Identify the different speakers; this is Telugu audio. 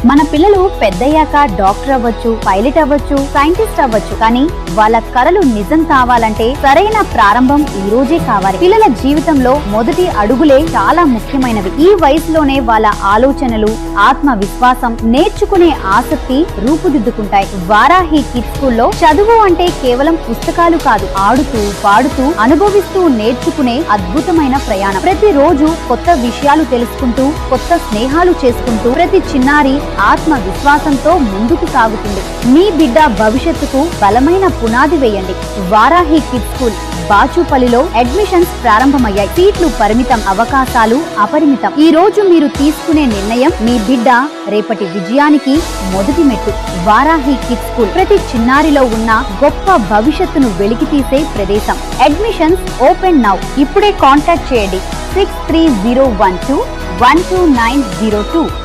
Speaker 1: మన పిల్లలు పెద్దయ్యాక డాక్టర్ అవ్వచ్చు, పైలట్ అవ్వచ్చు, సైంటిస్ట్ అవ్వచ్చు, కానీ వాళ్ళ కలలు నిజం కావాలంటే సరైన ప్రారంభం ఈ రోజే కావాలి. పిల్లల జీవితంలో మొదటి అడుగులే చాలా ముఖ్యమైనవి. ఈ వయసులోనే వాళ్ళ ఆలోచనలు, ఆత్మవిశ్వాసం, నేర్చుకునే ఆసక్తి రూపుదిద్దుకుంటాయి. వారాహి కిడ్స్ స్కూల్లో చదువు అంటే కేవలం పుస్తకాలు కాదు, ఆడుతూ పాడుతూ అనుభవిస్తూ నేర్చుకునే అద్భుతమైన ప్రయాణం. ప్రతిరోజు కొత్త విషయాలు తెలుసుకుంటూ, కొత్త స్నేహాలు చేసుకుంటూ ప్రతి చిన్నారి ఆత్మవిశ్వాసంతో ముందుకు సాగుతుంది. మీ బిడ్డ భవిష్యత్తుకు బలమైన పునాది వేయండి. వారాహి కిడ్స్ స్కూల్ బాచుపల్లిలో అడ్మిషన్స్ ప్రారంభమయ్యాయి. సీట్లు పరిమితం, అవకాశాలు అపరిమితం. ఈ రోజు మీరు తీసుకునే నిర్ణయం మీ బిడ్డ రేపటి విజయానికి మొదటి మెట్టు. వారాహి కిడ్స్ స్కూల్ ప్రతి చిన్నారిలో ఉన్న గొప్ప భవిష్యత్తును వెలికితీసే ప్రదేశం. Admissions open now. ఇప్పుడే కాంటాక్ట్ చేయండి 6301212902.